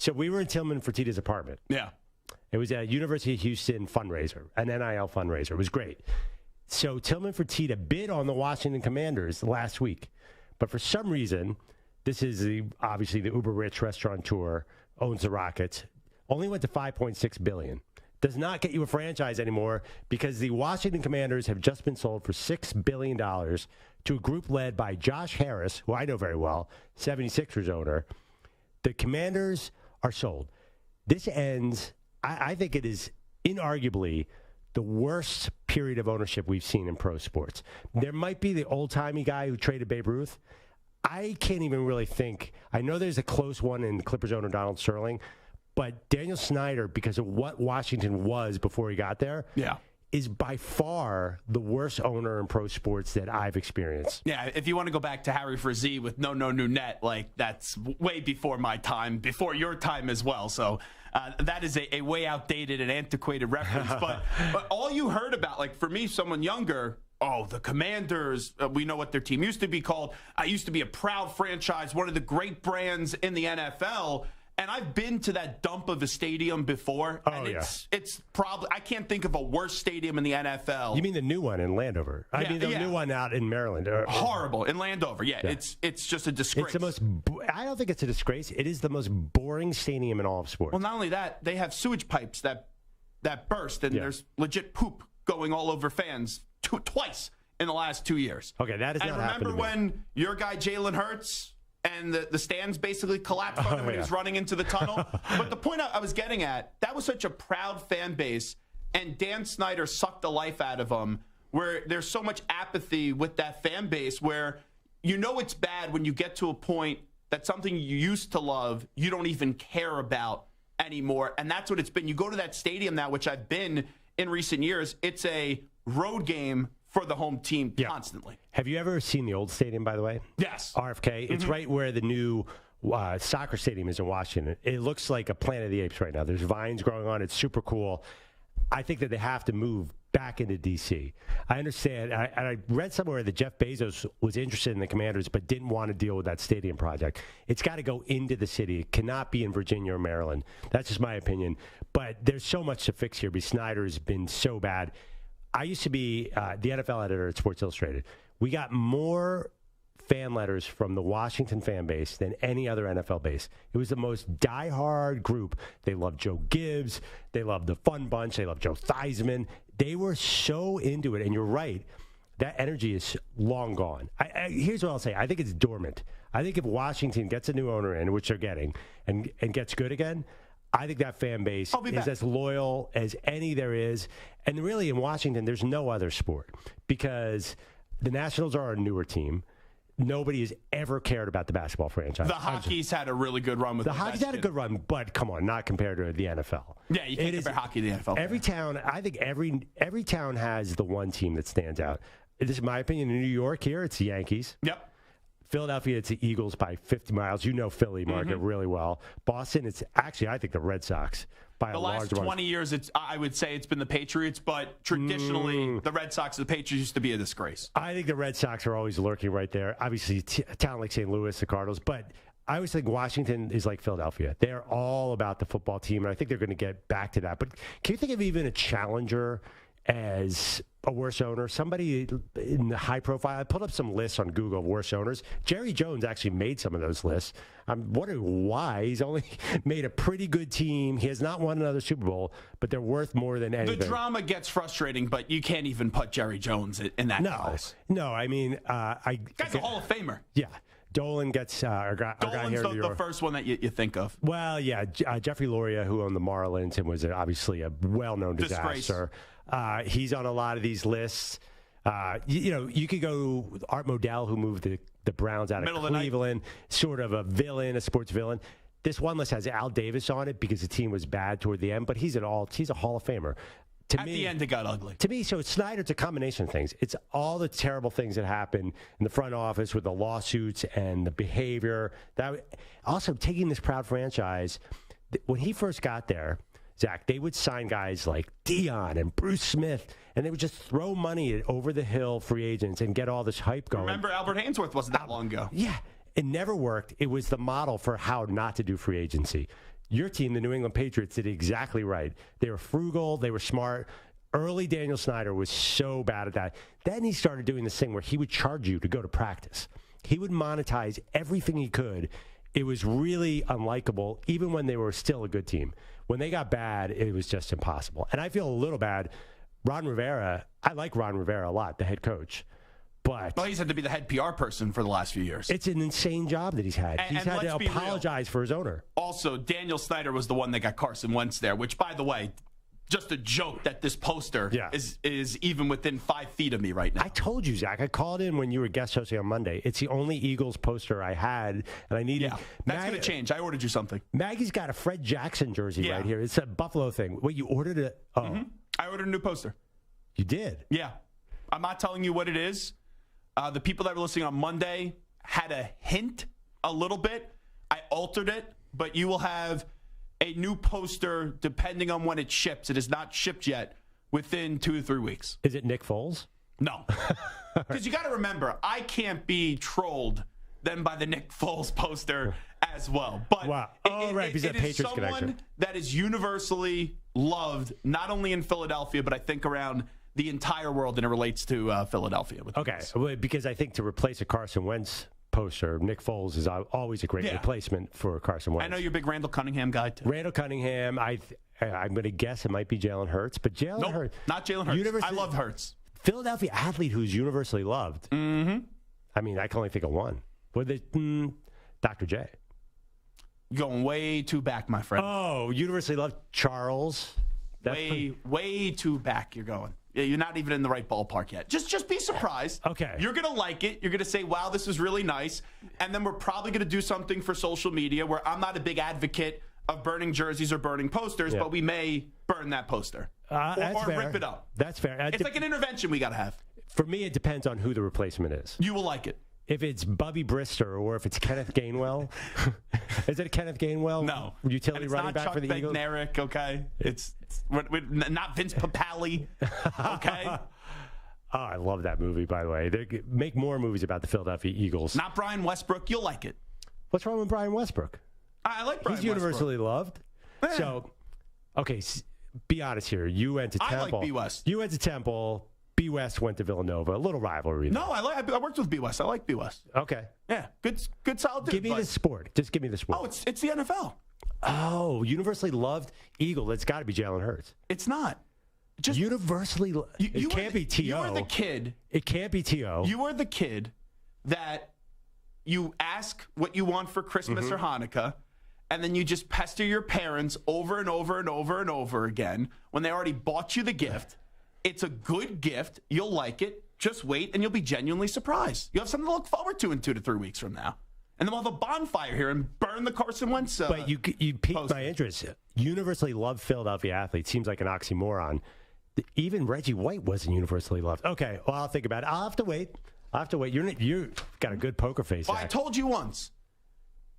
So we were in Tillman Fertitta's apartment. Yeah. It was a University of Houston fundraiser, an NIL fundraiser. It was great. So Tillman Fertitta bid on the Washington Commanders last week. But for some reason, this is obviously the uber-rich restaurateur, owns the Rockets, only went to $5.6 billion. Does not get you a franchise anymore because the Washington Commanders have just been sold for $6 billion to a group led by Josh Harris, who I know very well, 76ers owner. The Commanders are sold. This ends, I think it is inarguably the worst period of ownership we've seen in pro sports. There might be the old-timey guy who traded Babe Ruth. I can't even really think. I know there's a close one in Clippers owner Donald Sterling, but Daniel Snyder, because of what Washington was before he got there, is by far the worst owner in pro sports that I've experienced. Yeah, if you want to go back to Harry Frazee with no new net, like that's way before my time, before your time as well. So that is a way outdated and antiquated reference. but all you heard about, like for me, someone younger, the Commanders, we know what their team used to be called. I used to be a proud franchise, one of the great brands in the NFL. And I've been to that dump of a stadium before, and it's probably, I can't think of a worse stadium in the NFL. You mean the new one in Landover? I mean the new one out in Maryland. Horrible in Landover. Yeah, it's just a disgrace. It's the most. I don't think it's a disgrace. It is the most boring stadium in all of sports. Well, not only that, they have sewage pipes that burst, and there's legit poop going all over fans twice in the last 2 years. Okay, that is not happening. And remember when your guy Jalen Hurts and the stands basically collapsed on him when he was running into the tunnel? But the point I was getting at, that was such a proud fan base, and Dan Snyder sucked the life out of them, where there's so much apathy with that fan base where you know it's bad when you get to a point that something you used to love, you don't even care about anymore. And that's what it's been. You go to that stadium now, which I've been in recent years, it's a road game for the home team constantly. Have you ever seen the old stadium, by the way? Yes. RFK. Mm-hmm. It's right where the new soccer stadium is in Washington. It looks like a Planet of the Apes right now. There's vines growing on. It's super cool. I think that they have to move back into D.C. I understand. I read somewhere that Jeff Bezos was interested in the Commanders but didn't want to deal with that stadium project. It's got to go into the city. It cannot be in Virginia or Maryland. That's just my opinion. But there's so much to fix here because Snyder has been so bad. I used to be the NFL editor at Sports Illustrated. We got more fan letters from the Washington fan base than any other NFL base. It was the most diehard group. They loved Joe Gibbs. They loved the Fun Bunch. They loved Joe Theismann. They were so into it. And you're right. That energy is long gone. Here's what I'll say. I think it's dormant. I think if Washington gets a new owner in, which they're getting, and gets good again, I think that fan base is as loyal as any there is. And really in Washington, there's no other sport because the Nationals are a newer team. Nobody has ever cared about the basketball franchise. The Hockey's had a really good run with the Hockey's had a good run, but come on, not compared to the NFL. Yeah, you can't compare hockey to the NFL. Every town, I think every town has the one team that stands out. This is my opinion. In New York here, it's the Yankees. Yep. Philadelphia, it's the Eagles by 50 miles. You know Philly market really well. Boston, it's actually, I think, the Red Sox by a large margin. The last 20 years, I would say it's been the Patriots, but traditionally, the Red Sox and the Patriots used to be a disgrace. I think the Red Sox are always lurking right there. Obviously, a town like St. Louis, the Cardinals, but I always think Washington is like Philadelphia. They're all about the football team, and I think they're going to get back to that. But can you think of even a challenger as a worse owner? Somebody in the high profile. I pulled up some lists on Google of worst owners. Jerry Jones actually made some of those lists. I'm wondering why. He's only made a pretty good team. He has not won another Super Bowl, but they're worth more than anything. The drama gets frustrating, but you can't even put Jerry Jones in that class. No, I mean, guy's a Hall of Famer. Yeah. Dolan gets our guy here in New York. The first one that you think of. Well, yeah, Jeffrey Loria, who owned the Marlins and was obviously a well-known disaster. He's on a lot of these lists. You could go Art Modell, who moved the Browns out of Cleveland, sort of a villain, a sports villain. This one list has Al Davis on it because the team was bad toward the end, but he's a Hall of Famer. At the end, it got ugly. To me, so Snyder, it's a combination of things. It's all the terrible things that happen in the front office with the lawsuits and the behavior. Also, taking this proud franchise, when he first got there, Zach, they would sign guys like Dion and Bruce Smith, and they would just throw money at over-the-hill free agents and get all this hype going. Remember, Albert Hainsworth wasn't that long ago. Yeah, it never worked. It was the model for how not to do free agency. Your team, the New England Patriots, did exactly right. They were frugal. They were smart. Early Daniel Snyder was so bad at that. Then he started doing this thing where he would charge you to go to practice. He would monetize everything he could. It was really unlikable, even when they were still a good team. When they got bad, it was just impossible. And I feel a little bad. Ron Rivera, I like Ron Rivera a lot, the head coach. But he's had to be the head PR person for the last few years. It's an insane job that he's had. He's had to apologize for his owner. Also, Daniel Snyder was the one that got Carson Wentz there, which, by the way, just a joke that this poster is even within 5 feet of me right now. I told you, Zach. I called in when you were guest hosting on Monday. It's the only Eagles poster I had, and I needed. Yeah, that's going to change. I ordered you something. Maggie's got a Fred Jackson jersey right here. It's a Buffalo thing. Wait, you ordered it? Oh. Mm-hmm. I ordered a new poster. You did? Yeah. I'm not telling you what it is. The people that were listening on Monday had a hint a little bit. I altered it, but you will have a new poster depending on when it ships. It is not shipped yet within 2 to 3 weeks. Is it Nick Foles? No. Because you got to remember, I can't be trolled then by the Nick Foles poster as well. But wow. Because it is someone that is universally loved, not only in Philadelphia, but I think around the entire world, and it relates to Philadelphia. Okay, because I think to replace a Carson Wentz poster, Nick Foles is always a great replacement for Carson Wentz. I know you're a big Randall Cunningham guy, too. Randall Cunningham, I'm going to guess it might be Jalen Hurts, but Jalen Hurts. Not Jalen Hurts. I love Hurts. Philadelphia athlete who's universally loved. Mm-hmm. I mean, I can only think of one. Dr. J. Going way too back, my friend. Oh, universally loved Charles. Way too back you're going. You're not even in the right ballpark yet. Just be surprised. Okay. You're going to like it. You're going to say, wow, this is really nice. And then we're probably going to do something for social media where I'm not a big advocate of burning jerseys or burning posters, but we may burn that poster. Or rip it up. That's fair. It's like an intervention we got to have. For me, it depends on who the replacement is. You will like it. If it's Bubby Brister or if it's Kenneth Gainwell. Is it Kenneth Gainwell? No. Utility running back for the Eagles? It's not Chuck Bednarik, okay? It's not Vince Papale, okay? Oh, I love that movie, by the way. They make more movies about the Philadelphia Eagles. Not Brian Westbrook. You'll like it. What's wrong with Brian Westbrook? I like Brian Westbrook. He's universally loved. Yeah. So, okay, be honest here. You went to Temple. I like B. West. You went to Temple. B. West went to Villanova. A little rivalry there. No, I worked with B. West. I like B. West. Okay. Yeah, good solid dude. Give me the sport. Just give me the sport. Oh, it's the NFL. Oh, universally loved Eagle. It's got to be Jalen Hurts. It's not. Just universally loved. It can't be T.O. You are the kid. It can't be T.O. You are the kid that you ask what you want for Christmas or Hanukkah, and then you just pester your parents over and over and over and over again when they already bought you the gift. It's a good gift. You'll like it. Just wait, and you'll be genuinely surprised. You have something to look forward to in 2 to 3 weeks from now. And then we'll have a bonfire here and burn the Carson Wentz But you piqued my interest. Universally loved Philadelphia athlete seems like an oxymoron. Even Reggie White wasn't universally loved. Okay, well, I'll think about it. I'll have to wait. You got a good poker face. Well, I told you once,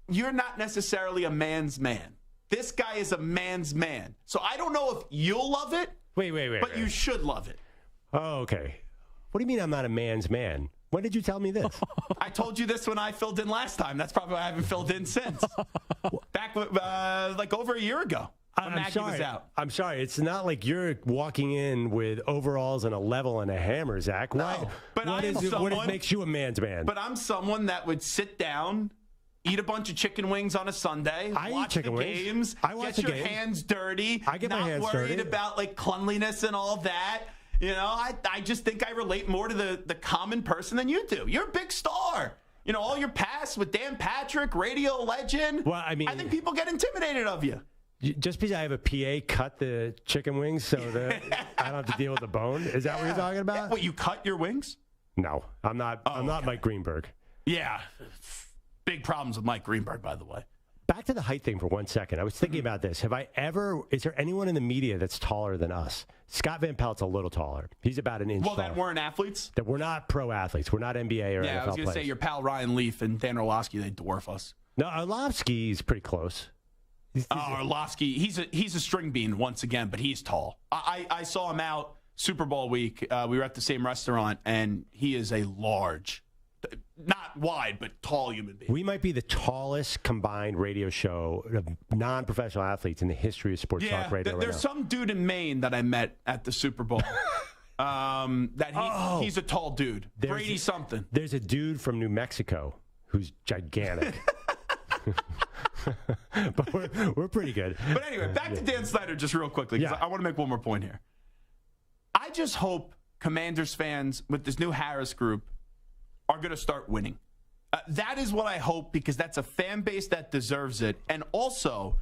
you're not necessarily a man's man. This guy is a man's man. So I don't know if you'll love it. Wait. But you should love it. Oh, okay. What do you mean I'm not a man's man? When did you tell me this? I told you this when I filled in last time. That's probably why I haven't filled in since. Back like over a year ago. Maggie was out. I'm sorry. It's not like you're walking in with overalls and a level and a hammer, Zach. No, but what makes you a man's man? But I'm someone that would sit down, eat a bunch of chicken wings on a Sunday, watch the games, get your hands dirty, I get my hands dirty. Not worried about like cleanliness and all that. You know, I just think I relate more to the common person than you do. You're a big star. You know, all your past with Dan Patrick, radio legend. Well, I mean, I think people get intimidated of you. Just because I have a PA cut the chicken wings so that I don't have to deal with the bone? Is that what you're talking about? Yeah. What, you cut your wings? No, I'm not. I'm not Mike Greenberg. Yeah. Big problems with Mike Greenberg, by the way. Back to the height thing for 1 second. I was thinking about this. Is there anyone in the media that's taller than us? Scott Van Pelt's a little taller. He's about an inch taller. Well, that weren't athletes? That we're not pro athletes. We're not NBA or NFL Yeah, I was going to say your pal Ryan Leaf and Dan Orlovsky, they dwarf us. No, Orlovsky's pretty close. Orlovsky, he's a string bean once again, but he's tall. I saw him out Super Bowl week. We were at the same restaurant, and he is a large Not wide, but tall human being. We might be the tallest combined radio show of non-professional athletes in the history of sports talk radio. There's some dude in Maine that I met at the Super Bowl. He's a tall dude. Brady something. There's a dude from New Mexico who's gigantic. But we're pretty good. But anyway, back to Dan Snyder just real quickly, because I want to make one more point here. I just hope Commanders fans with this new Harris group are going to start winning. That is what I hope, because that's a fan base that deserves it. And also,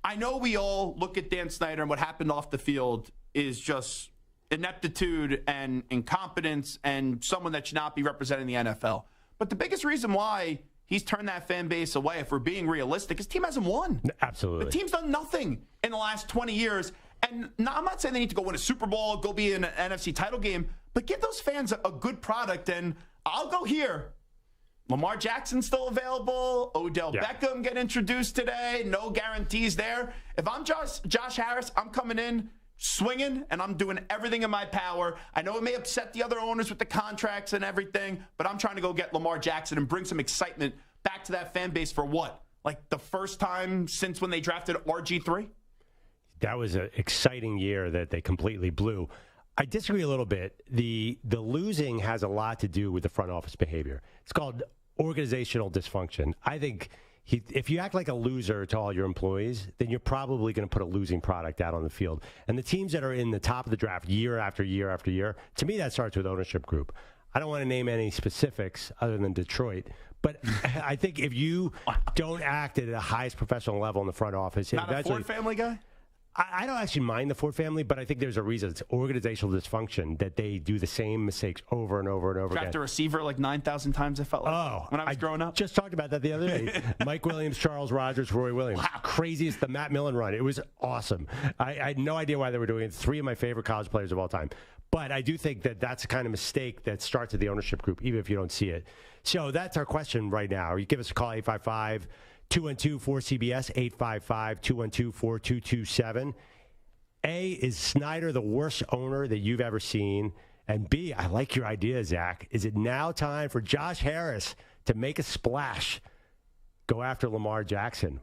I know we all look at Dan Snyder and what happened off the field is just ineptitude and incompetence and someone that should not be representing the NFL. But the biggest reason why he's turned that fan base away, if we're being realistic, his team hasn't won. Absolutely. The team's done nothing in the last 20 years. And now, I'm not saying they need to go win a Super Bowl, go be in an NFC title game, but give those fans a good product. And I'll go here. Lamar Jackson's still available. Odell Beckham get introduced today. No guarantees there. If I'm Josh Harris, I'm coming in swinging, and I'm doing everything in my power. I know it may upset the other owners with the contracts and everything, but I'm trying to go get Lamar Jackson and bring some excitement back to that fan base for what? Like the first time since when they drafted RG3? That was an exciting year that they completely blew. I disagree a little bit. The losing has a lot to do with the front office behavior. It's called organizational dysfunction. I think if you act like a loser to all your employees, then you're probably going to put a losing product out on the field. And the teams that are in the top of the draft year after year after year, to me, that starts with ownership group. I don't want to name any specifics other than Detroit, but I think if you don't act at the highest professional level in the front office, not a Ford family guy? I don't actually mind the Ford family, but I think there's a reason. It's organizational dysfunction that they do the same mistakes over and over and over again. Draft a receiver like 9,000 times, I felt like, when I was growing up. Just talked about that the other day. Mike Williams, Charles Rogers, Roy Williams. Wow. Craziest, the Matt Millen run. It was awesome. I had no idea why they were doing it. 3 of my favorite college players of all time. But I do think that that's the kind of mistake that starts at the ownership group, even if you don't see it. So that's our question right now. You give us a call, 855-212-4CBS, 855-212-4227. A, is Snyder the worst owner that you've ever seen? And B, I like your idea, Zach. Is it now time for Josh Harris to make a splash, go after Lamar Jackson?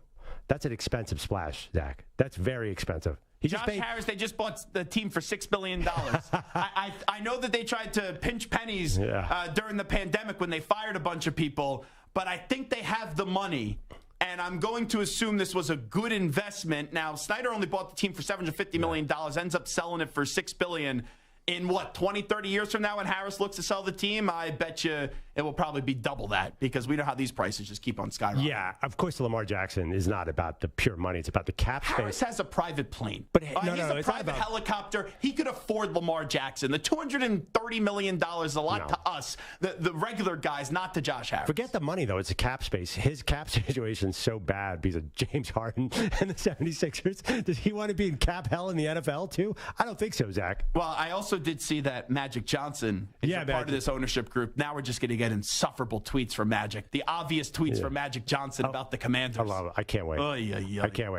That's an expensive splash, Zach. That's very expensive. Josh Harris, they just bought the team for $6 billion. I know that they tried to pinch pennies during the pandemic when they fired a bunch of people, but I think they have the money. And I'm going to assume this was a good investment. Now, Snyder only bought the team for $750 million, ends up selling it for $6 billion. In what, 20, 30 years from now when Harris looks to sell the team, I bet you it will probably be double that, because we know how these prices just keep on skyrocketing. Yeah, of course Lamar Jackson is not about the pure money. It's about the cap space. Harris has a private plane. But he has a private helicopter. He could afford Lamar Jackson. The $230 million is a lot to us, the regular guys, not to Josh Harris. Forget the money, though. It's a cap space. His cap situation is so bad because of James Harden and the 76ers. Does he want to be in cap hell in the NFL, too? I don't think so, Zach. Well, I also did see that Magic Johnson is a part of this ownership group. Now we're just going to get insufferable tweets from Magic. The obvious tweets from Magic Johnson about the Commanders. I love it. I can't wait. I can't wait.